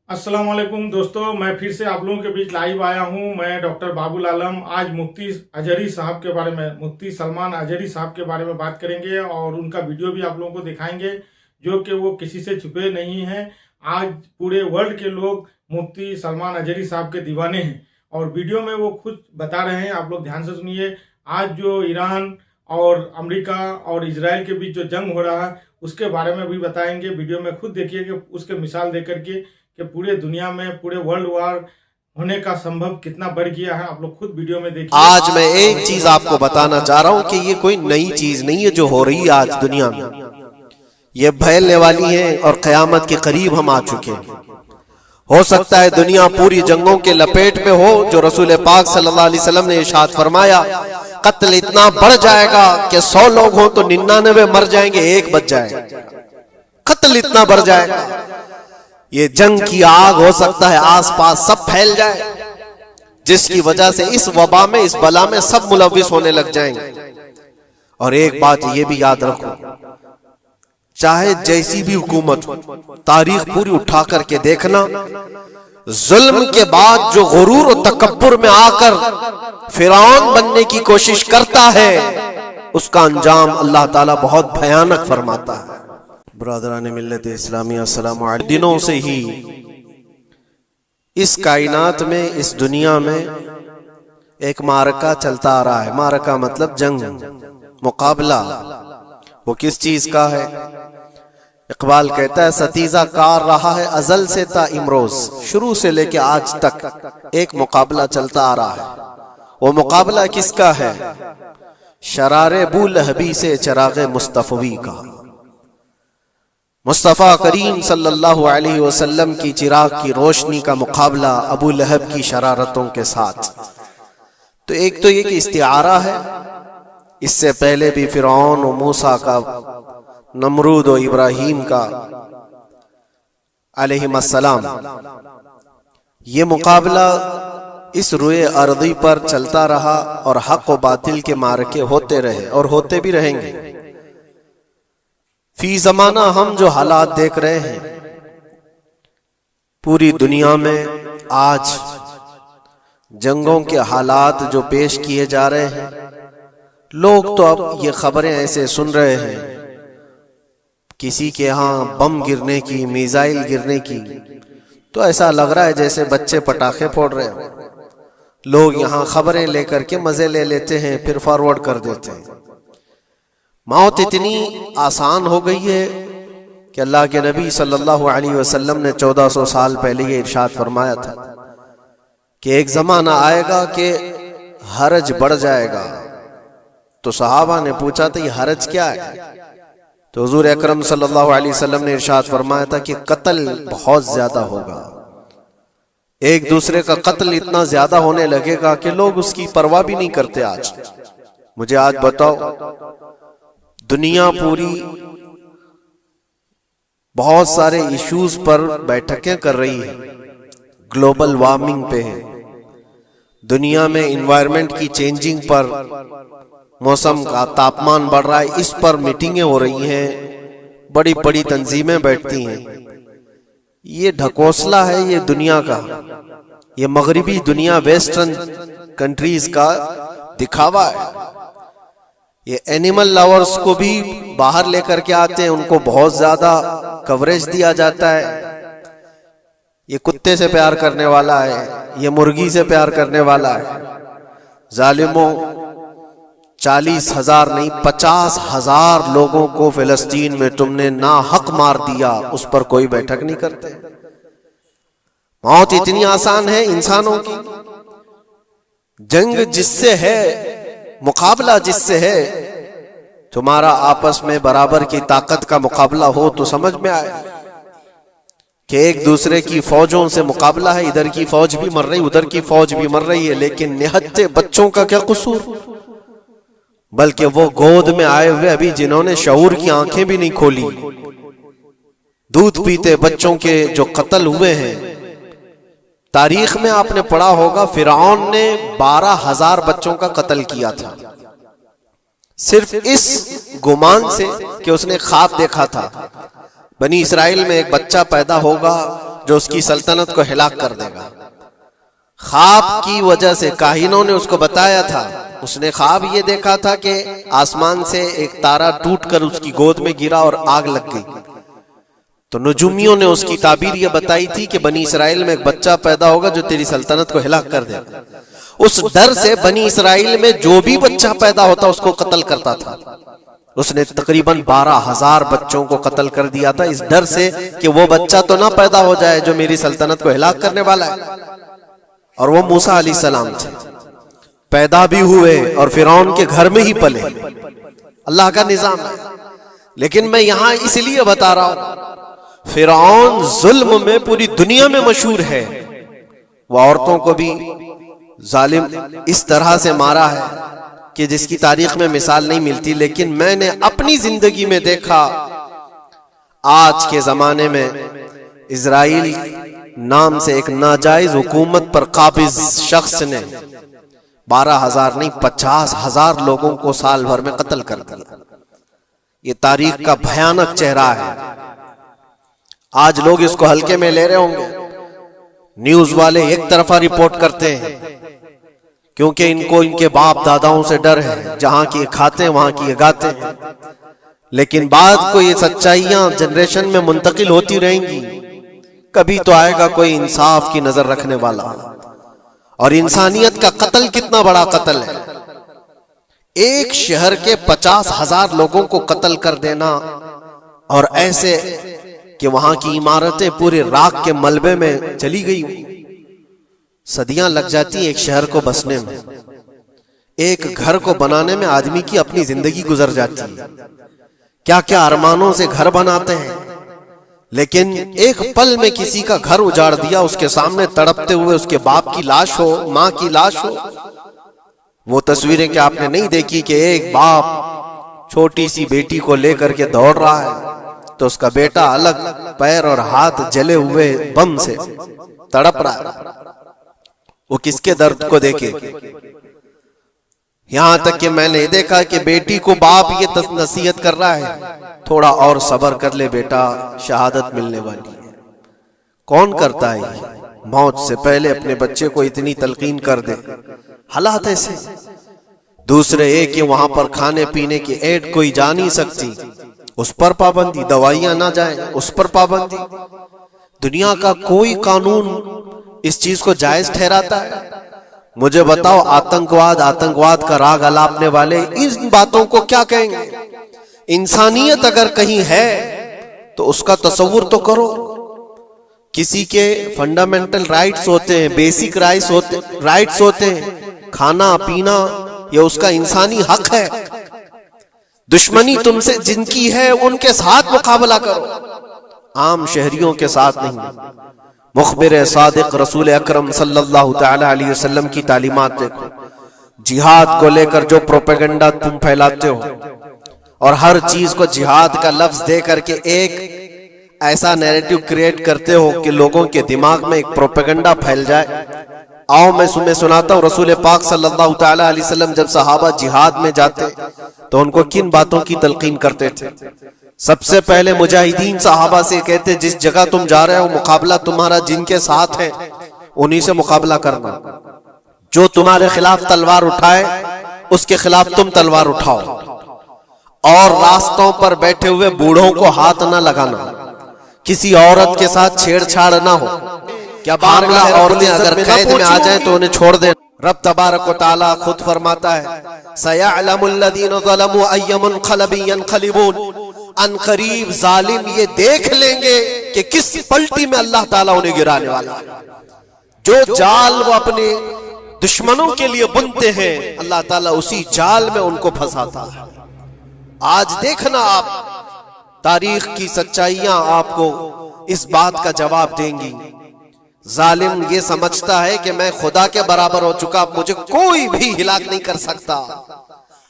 अस्सलाम वालेकुम दोस्तों, मैं फिर से आप लोगों के बीच लाइव आया हूं। मैं डॉक्टर बाबुल आलम। आज मुफ्ती अजहरी साहब के बारे में, मुफ्ती सलमान अजहरी साहब के बारे में बात करेंगे और उनका वीडियो भी आप लोगों को दिखाएंगे, जो कि वो किसी से छुपे नहीं हैं। आज पूरे वर्ल्ड के लोग मुफ्ती सलमान अजहरी साहब के दीवाने हैं और वीडियो में वो खुद बता रहे हैं। आप लोग ध्यान से सुनिए। आज जो ईरान और अमेरिका और इजराइल के बीच जो जंग हो रहा है उसके बारे में भी बताएंगे। वीडियो में खुद देखिए कि उसके मिसाल दे करके कि पूरे दुनिया में पूरे वर्ल्ड वार होने का संभव कितना बढ़ गया है। आप लोग खुद वीडियो में देखिए। आज मैं एक चीज आपको बताना चाह रहा हूं कि ये कोई नई चीज नहीं है जो हो रही है आज दुनिया में। ये फैलने वाली है और कयामत के करीब हम आ चुके हैं। हो सकता है दुनिया पूरी जंगों के लपेट में हो, जो रसूल पाक सल्लल्लाहु अलैहि वसल्लम ने इरशाद फरमाया, कत्ल इतना बढ़ जाएगा कि 100 लोग हों तो 99 मर जाएंगे, एक बच जाएगा। कत्ल इतना बढ़ जाएगा, ये जंग की आग हो सकता है आसपास सब फैल जाए, जिसकी वजह से इस वबा में, इस बला में सब मुलविस होने लग जाएंगे। और एक बात ये भी याद रखो, चाहे जैसी भी हुकूमत हो, तारीख पूरी उठा करके देखना, जुल्म के बाद जो गुरूर और तकब्बुर में आकर फिरौन बनने की कोशिश करता है, उसका अंजाम अल्लाह ताला बहुत भयानक फरमाता है। ब्रदरान मिल्लत इस्लामी, अस्सलाम वालेकुम। दिनों से ही इस कायनात में, इस दुनिया में एक मारका चलता आ रहा है। मारका मतलब जंग, मुकाबला। वो किस चीज का है? इकबाल कहता है, सतीजा कार रहा है अजल से ता इमरोज, शुरू से लेके आज तक एक मुकाबला चलता आ रहा है। वो मुकाबला किसका है? शरारे बू लहबी से चरागे मुस्तफवी का। मुस्तफ़ा करीम सल्लल्लाहु अलैहि वसल्लम की चिराग की रोशनी का मुकाबला अबू लहब की शरारतों के साथ। तो एक तो ये कि इस्तिआरा है, इससे पहले भी फिरौन और मूसा का, नमरूद और इब्राहिम का अलैहिस्सलाम, ये मुकाबला इस रुए अर्दी पर चलता रहा और हक और बातिल के मारके होते रहे और होते भी रहेंगे। फी जमाना हम जो हालात देख रहे हैं पूरी दुनिया में, आज जंगों के हालात जो पेश किए जा रहे हैं, लोग तो अब ये खबरें ऐसे सुन रहे हैं, किसी के यहाँ बम गिरने की, मिसाइल गिरने की, तो ऐसा लग रहा है जैसे बच्चे पटाखे फोड़ रहे हैं। लोग यहाँ खबरें लेकर के मजे ले लेते हैं, फिर फॉरवर्ड कर देते हैं। मौत इतनी आसान हो गई है कि अल्लाह के नबी सल्लल्लाहु अलैहि वसल्लम ने 1400 साल पहले ये इरशाद फरमाया था कि एक जमाना आएगा कि हरज बढ़ जाएगा। तो सहाबा ने पूछा था, ये हरज क्या है? तो हुजूर अकरम सल्लल्लाहु अलैहि वसल्लम ने इरशाद फरमाया था कि कत्ल बहुत ज्यादा होगा। एक दूसरे का कत्ल इतना ज्यादा होने लगेगा कि लोग उसकी परवाह भी नहीं करते। आज मुझे आज बताओ, दुनिया पूरी बहुत सारे इश्यूज पर बैठकें कर रही है, ग्लोबल वार्मिंग पे है, दुनिया में इन्वायरमेंट की चेंजिंग पर, मौसम का तापमान बढ़ रहा है, इस पर मीटिंगें हो रही हैं, बड़ी बड़ी तंजीमें बैठती हैं। ये ढकोसला है ये दुनिया का, ये मगरिबी दुनिया, वेस्टर्न कंट्रीज का दिखावा है। ये एनिमल लवर्स को भी बाहर लेकर के आते हैं, उनको बहुत ज्यादा कवरेज दिया जाता है। ये कुत्ते से प्यार करने वाला है, ये मुर्गी से प्यार करने वाला है। जालिमों, 40,000 नहीं 50,000 लोगों को फिलिस्तीन में तुमने ना हक मार दिया, उस पर कोई बैठक नहीं करते। मौत इतनी आसान है इंसानों की। जंग जिससे है, मुकाबला जिससे है, तुम्हारा आपस में बराबर की ताकत का मुकाबला हो तो समझ में आए कि एक दूसरे की फौजों से मुकाबला है। इधर की फौज भी मर रही, उधर की फौज भी मर रही है, लेकिन निहत्ते बच्चों का क्या कसूर? बल्कि वो गोद में आए हुए अभी जिन्होंने शऊर की आंखें भी नहीं खोली, दूध पीते बच्चों के जो कत्ल हुए हैं। तारीख में आपने पढ़ा होगा, फिरौन ने 12,000 बच्चों का कत्ल किया था, सिर्फ इस गुमान से कि उसने ख्वाब देखा था बनी इसराइल में एक बच्चा पैदा होगा जो उसकी सल्तनत को हिलाक कर देगा। ख्वाब की वजह से काहिनों ने उसको बताया था, उसने ख्वाब ये देखा था कि आसमान से एक तारा टूटकर उसकी गोद में गिरा और आग लग गई। तो नजूमियों ने उसकी ताबीर ये बताई थी कि बनी इसराइल में एक बच्चा पैदा होगा जो तेरी सल्तनत को हिलाक कर देगा। उस डर से बनी इसराइल में जो भी बच्चा पैदा होता उसको कत्ल करता था। उसने तकरीबन 12,000 बच्चों को कत्ल कर दिया था, इस डर से कि वो बच्चा तो ना पैदा हो जाए जो मेरी सल्तनत को हिलाक करने वाला है। और वो मूसा अलैहिस्सलाम थे, पैदा भी हुए और फिरौन के घर में ही पले। अल्लाह का निजाम है। लेकिन मैं यहां इसलिए बता रहा हूं, फिरौन जुल्म में पूरी दुनिया में मशहूर है। वो औरतों को भी जालिम इस तरह से मारा है कि जिसकी तारीख में मिसाल नहीं मिलती। लेकिन मैंने अपनी जिंदगी में देखा, आज के जमाने में इजराइल नाम से एक नाजायज हुकूमत पर काबिज शख्स ने 12,000 नहीं 50,000 लोगों को साल भर में कत्ल कर दिया। ये तारीख का भयानक चेहरा है। आज लोग इसको हल्के में ले रहे होंगे, न्यूज वाले एक तरफा रिपोर्ट करते हैं क्योंकि इनको इनके बाप दादाओं से डर है, जहां की खाते हैं वहां की गाते हैं। लेकिन बाद को ये सच्चाइयां जनरेशन में मुंतकिल होती रहेंगी। कभी तो आएगा कोई इंसाफ की नजर रखने वाला। और इंसानियत का कत्ल कितना बड़ा कत्ल है। एक शहर के 50,000 लोगों को कत्ल कर देना, और ऐसे कि वहां की इमारतें पूरे राख के मलबे में चली गई। सदियां लग जाती एक शहर को बसने में, एक घर को बनाने में आदमी की अपनी जिंदगी गुजर जाती है। क्या क्या अरमानों से घर बनाते हैं, लेकिन एक पल में किसी का घर उजाड़ दिया, उसके सामने तड़पते हुए उसके बाप की लाश हो, मां की लाश हो। वो तस्वीरें क्या आपने नहीं देखी कि एक बाप छोटी सी बेटी को लेकर के दौड़ रहा है तो उसका बेटा अलग पैर और हाथ जले हुए बम से तड़प रहा है। वो किसके दर्द को देखे। यहां तक कि मैंने देखा कि बेटी को बाप ये नसीहत कर रहा है, थोड़ा और सब्र कर ले बेटा, शहादत मिलने वाली है। कौन करता है मौत से पहले अपने बच्चे को इतनी तलकीन कर दे। हालात ऐसे। दूसरे एक कि वहां पर खाने पीने की ऐड कोई जा नहीं सकती, उस पर पाबंदी। दवाइयां ना जाए, उस पर पाबंदी। दुनिया का कोई कानून इस चीज को जायज ठहराता है? मुझे बताओ, आतंकवाद का राग अलापने वाले इन बातों को क्या कहेंगे? इंसानियत अगर कहीं है तो उसका तस्वुर तो करो। किसी के फंडामेंटल राइट्स होते हैं, बेसिक राइट्स होते हैं, खाना पीना, ये उसका इंसानी हक है। दुश्मनी तुमसे जिनकी है उनके साथ मुकाबला करो, आम शहरियों के साथ नहीं। मुखबिर सादिक रसूल अकरम सल्लल्लाहु तआला अलैहि वसल्लम की तालीमात देखो। जिहाद को लेकर जो प्रोपेगेंडा तुम फैलाते हो और हर चीज को जिहाद का लफ्ज दे करके एक ऐसा नैरेटिव क्रिएट करते हो कि लोगों के दिमाग में एक प्रोपेगेंडा फैल जाए। आओ मैं तुम्हें सुनाता हूँ, रसूल पाक सल्लल्लाहु तआला अलैहि वसल्लम जब सहाबा जिहाद में जाते तो उनको किन बातों की तलकीन करते थे। सबसे पहले मुजाहिदीन सहाबा से कहते, जिस जगह तुम जा रहे हो मुकाबला तुम्हारा जिनके साथ है उन्हीं से मुकाबला करना। जो तुम्हारे खिलाफ तलवार उठाए उसके खिलाफ तुम तलवार उठाओ। और रास्तों पर बैठे हुए बूढ़ों को हाथ ना लगाना, किसी औरत के साथ छेड़छाड़ ना हो। क्या बारगाह औरतें अगर कैद में आ जाएं तो उन्हें छोड़ दें। रब तबारक व तआला खुद फरमाता है, सयअलमुल्लज़ीना ज़लमू अय्य मुनक़लबिन यनक़लिबून। अनकरीब जालिम ये देख लेंगे कि किस पलटी में अल्लाह ताला उन्हें गिराने वाला है। जो जाल वो अपने दुश्मनों के लिए बुनते हैं, अल्लाह ताला उसी जाल में उनको फंसाता है। आज देखना आप, तारीख की सच्चाइयां आपको इस बात का जवाब देंगी। जालिम ये समझता है कि मैं खुदा के बराबर हो चुका, मुझे कोई भी हिलाक नहीं कर सकता।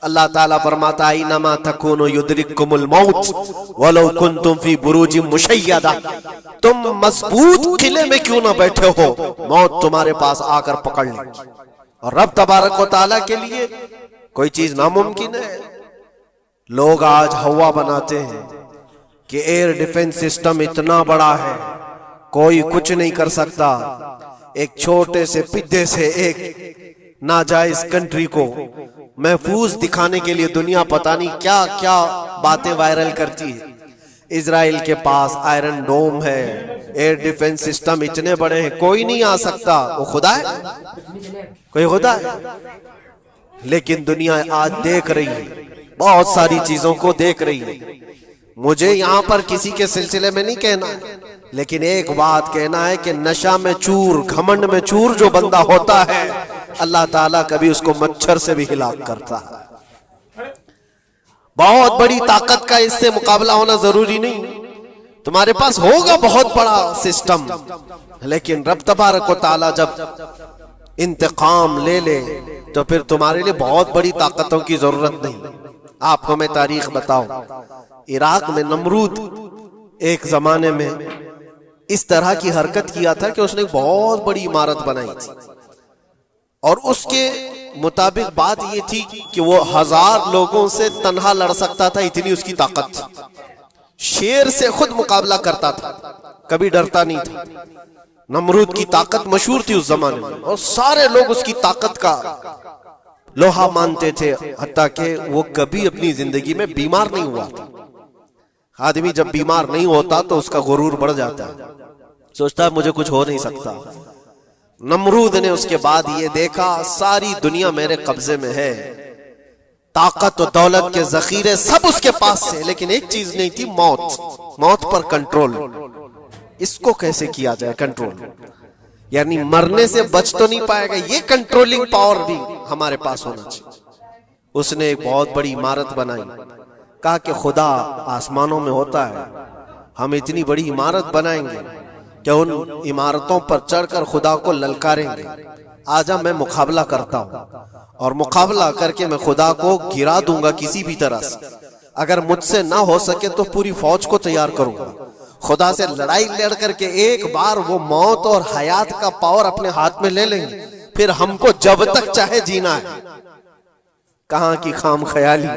अल्लाह ताला फरमाता है, इन्नमा तकुनु युद्रिकुमुल मौत वलौ कुंतुम फी बुरूजिम मुशय्यदा। तुम मजबूत किले में क्यों ना बैठे हो, मौत तुम्हारे पास आकर पकड़ लेगी। और रब तबारक व तआला के लिए कोई चीज नामुमकिन है। लोग आज हवा बनाते हैं, कि एयर डिफेंस सिस्टम इतना बड़ा है, कोई कुछ नहीं कर सकता। एक छोटे से पिद्दे से एक नाजायज कंट्री को महफूज दिखाने के लिए दुनिया पता नहीं क्या क्या बातें वायरल करती है। इजराइल के पास आयरन डोम है, एयर डिफेंस सिस्टम इतने बड़े हैं, कोई नहीं आ सकता। वो खुदा है? कोई खुदा है? लेकिन दुनिया आज देख रही है, बहुत सारी चीजों को देख रही है। मुझे यहां पर किसी के सिलसिले में नहीं कहना है, लेकिन एक बात कहना है कि नशा में चूर, घमंड में चूर जो बंदा होता है, अल्लाह ताला कभी उसको मच्छर से भी हिलाक करता है। बहुत बड़ी ताकत का इससे मुकाबला होना जरूरी नहीं। तुम्हारे पास होगा बहुत बड़ा सिस्टम, लेकिन रब तबारक व तआला जब इंतकाम ले ले तो फिर तुम्हारे लिए बहुत बड़ी ताकतों की जरूरत नहीं। आपको मैं तारीख बताऊं, इराक में नमरूद एक जमाने में इस तरह की हरकत किया था कि उसने एक बहुत बड़ी इमारत बनाई थी, और उसके मुताबिक बात ये थी कि वो 1000 लोगों से तन्हा लड़ सकता था, इतनी उसकी ताकत थी। शेर से खुद मुकाबला करता था, कभी डरता नहीं था। नमरूद की ताकत मशहूर थी उस जमाने में, और सारे लोग उसकी ताकत का लोहा मानते थे, हत्ता कि वो कभी अपनी जिंदगी में बीमार नहीं हुआ था। आदमी जब बीमार नहीं होता तो उसका गुरूर बढ़ जाता है, सोचता है मुझे कुछ हो नहीं सकता। नमरूद ने उसके बाद ये देखा सारी दुनिया मेरे कब्जे में है, ताकत और दौलत के जखीरे सब उसके पास से, लेकिन एक चीज नहीं थी, मौत। मौत पर कंट्रोल। इसको कैसे किया जाए कंट्रोल? यानी मरने से बच तो नहीं पाएगा, ये कंट्रोलिंग पावर भी हमारे पास होना चाहिए। उसने एक बहुत बड़ी इमारत बनाई, कहा कि खुदा आसमानों में होता है, हम इतनी बड़ी इमारत बनाएंगे कि उन इमारतों पर चढ़कर खुदा को ललकारेंगे। आजा मैं मुकाबला करता हूं, और मुकाबला करके मैं खुदा को गिरा दूंगा किसी भी तरह से। अगर मुझसे ना हो सके तो पूरी फौज को तैयार करूंगा। खुदा से लड़ाई लड़ करके एक बार वो मौत और हयात का पावर अपने हाथ में ले लेंगे, फिर हमको जब तक चाहे जीना है। कहां की खाम ख्याली।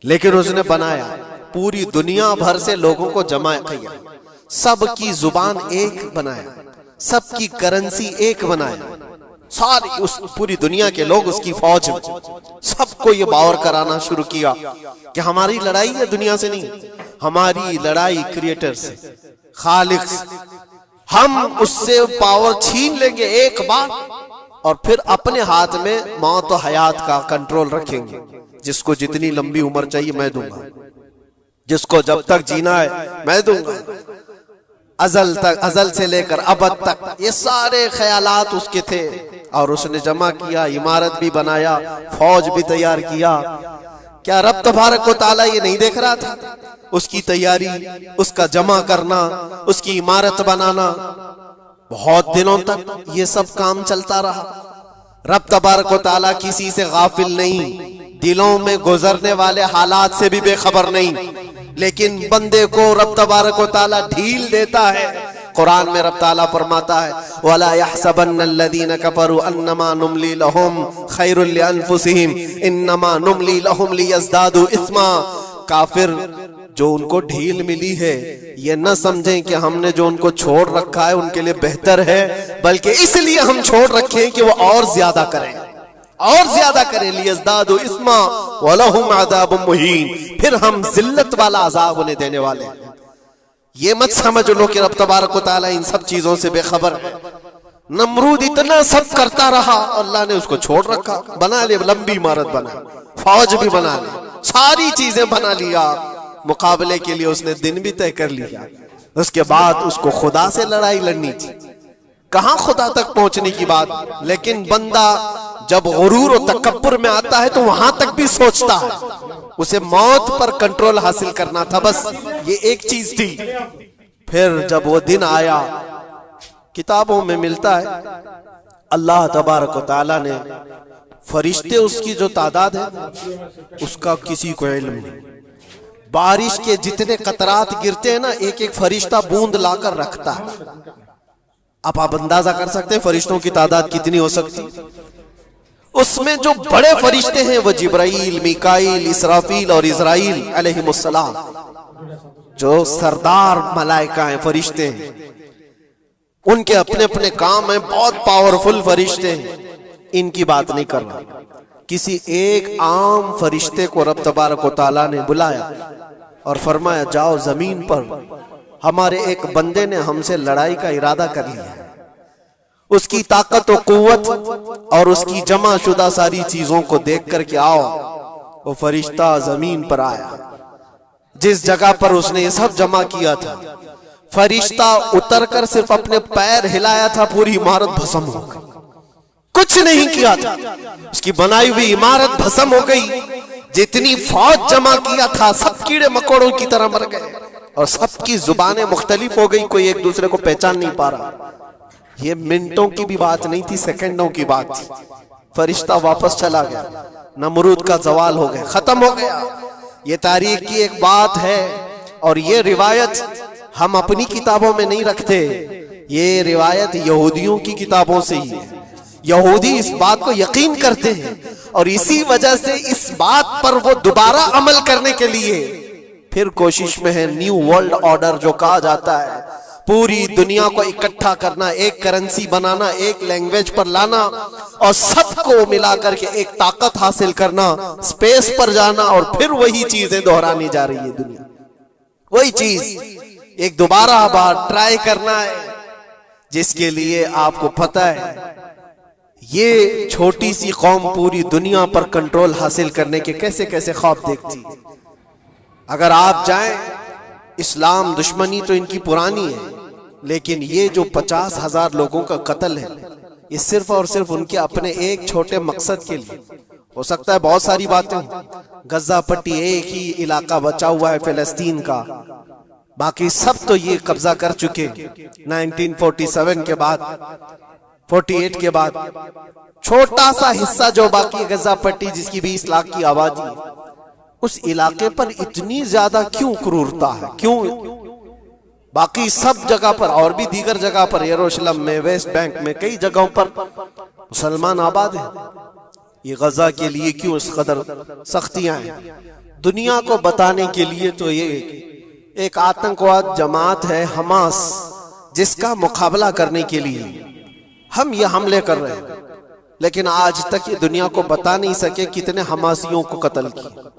लेकिन उसने बनाया, पूरी दुनिया भर से लोगों को जमा किया, सबकी जुबान एक बनाया, सबकी करेंसी एक बनाया, सारी उस पूरी दुनिया के लोग उसकी फौज में। सबको ये बावर कराना शुरू किया कि हमारी लड़ाई है दुनिया से नहीं, हमारी लड़ाई क्रिएटर से, खालिक से। हम उससे पावर छीन लेंगे एक बार, और फिर अपने हाथ में मौत और हयात का कंट्रोल रखेंगे। जिसको जितनी लंबी उम्र चाहिए मैं दूंगा, जिसको जब तक जीना है मैं दूंगा। अजल तक, अजल से लेकर अबद तक, ये सारे ख्यालात उसके थे, और उसने जमा किया, इमारत भी बनाया, फौज भी तैयार किया। क्या रब तबारक व तआला ये नहीं देख रहा था? उसकी तैयारी, उसका जमा करना, उसकी इमारत बनाना, बहुत दिनों तक ये सब काम चलता रहा। रब तबारक व तआला किसी से गाफिल नहीं, दिलों में गुजरने वाले हालात से भी बेखबर नहीं, लेकिन बंदे को रब तबारक व तआला ढील देता है। कुरान में रब ताला फरमाता है, वला यहसबन्नल्लज़ीना कफरू अन्नमा नुमली लहुम खैरुल लिअन्फुसिहिम इन्नमा नुमली लहुम लियज़दादू इस्मा। काफिर जो उनको ढील मिली है, ये न समझें कि हमने जो उनको छोड़ रखा है उनके लिए बेहतर है, बल्कि इसलिए हम छोड़ रखे हैं कि वो और ज्यादा करें, और ज्यादा करें। लियज़दादू इस्मा वलहुम अज़ाबुम मुहीन, फिर हम जिल्लत वाला अजाब उन्हें देने वाले हैं। ये मत समझ लो कि रब तबारक व तआला इन सब चीजों से बेखबर है। नमरूद इतना सब करता रहा, अल्लाह ने उसको छोड़ रखा। बना ले, लंबी इमारत बना, फौज भी बना ले, सारी चीजें बना लिया। मुकाबले के लिए उसने दिन भी तय कर लिया। उसके बाद उसको खुदा से लड़ाई लड़नी थी, कहां खुदा तक पहुंचने की बात। लेकिन बंदा जब गुरूर और तकब्बुर में आता है तो वहां तक भी सोचता है, उसे मौत पर कंट्रोल हासिल करना था, बस ये एक चीज थी। फिर जब वो दिन आया, किताबों में मिलता है अल्लाह तबारक व तआला ने फरिश्ते, उसकी जो तादाद है उसका किसी को इल्म नहीं। बारिश के जितने कतरात गिरते हैं ना, एक एक फरिश्ता बूंद लाकर रखता है। अब आप अंदाजा कर सकते हैं फरिश्तों की तादाद कितनी हो सकती। उसमें जो बड़े फरिश्ते हैं वो जिब्राइल, मीकाईल, इसराफील और इज़राइल अलैहिमुस्सलाम। जो सरदार मलाइका हैं, फरिश्ते हैं, उनके अपने अपने काम हैं, बहुत पावरफुल फरिश्ते हैं, इनकी बात नहीं कर रहा। किसी एक आम फरिश्ते को रब तबारक व तआला ने बुलाया और फरमाया, जाओ जमीन पर हमारे एक बंदे ने हमसे लड़ाई का इरादा कर लिया, उसकी ताकत और कुव्वत और उसकी जमा शुदा सारी चीजों को देख करके आओ। वो फरिश्ता जमीन पर आया, जिस जगह पर उसने ये सब जमा किया था, फरिश्ता उतरकर सिर्फ अपने पैर हिलाया था, पूरी इमारत भस्म हो गई। कुछ नहीं किया था, उसकी बनाई हुई इमारत भस्म हो गई। जितनी फौज जमा किया था सब कीड़े मकोड़ों की तरह मर गए और सबकी जुबानें मुख्तलिफ हो गई, कोई एक दूसरे को पहचान नहीं पा रहा। ये मिनटों की भी बात नहीं थी, सेकंडों की बात थी। फरिश्ता वापस चला गया, नमरूद का जवाल हो गया, खत्म हो गया। ये तारीख की एक बात है और ये रिवायत हम अपनी किताबों में नहीं रखते, ये रिवायत यहूदियों की किताबों से ही है। यहूदी इस बात को यकीन करते हैं और इसी वजह से इस बात पर वो दोबारा अमल करने के लिए फिर कोशिश में है। न्यू वर्ल्ड ऑर्डर जो कहा जाता है, पूरी दुनिया को इकट्ठा करना, एक करेंसी बनाना, एक लैंग्वेज पर लाना और सबको मिला करके एक ताकत हासिल करना, स्पेस पर जाना और फिर वही चीजें दोहरानी जा रही है दुनिया। वही चीज एक दोबारा बार ट्राई करना है, जिसके लिए आपको पता है ये छोटी सी कौम पूरी दुनिया पर कंट्रोल हासिल करने के कैसे कैसे ख्वाब देखती है। अगर आप जाएं, इस्लाम दुश्मनी तो इनकी पुरानी है, लेकिन ये जो 50,000 लोगों का कत्ल है, ये सिर्फ और सिर्फ उनके अपने एक छोटे मकसद के लिए। हो सकता है बहुत सारी बातें, गजा पट्टी एक ही इलाका बचा हुआ है फिलिस्तीन का, बाकी सब तो ये कब्जा कर चुके 1947 के बाद, 48 के बाद। छोटा सा हिस्सा जो बाकी गजा पट्टी, जिसकी 20 लाख की आबादी, उस इलाके पर इतनी ज्यादा क्यों क्रूरता है, क्यों? बाकी सब जगह पर और भी दीगर जगह पर, यरूशलेम में, वेस्ट बैंक में, कई जगहों पर मुसलमान आबाद हैं। ये गजा के लिए क्यों इस कदर सख्तियां हैं? दुनिया को बताने के लिए तो ये एक आतंकवाद जमात है हमास, जिसका मुकाबला करने के लिए हम ये हमले कर रहे हैं, लेकिन आज तक ये दुनिया को बता नहीं सके कितने हमासियों को कत्ल किया।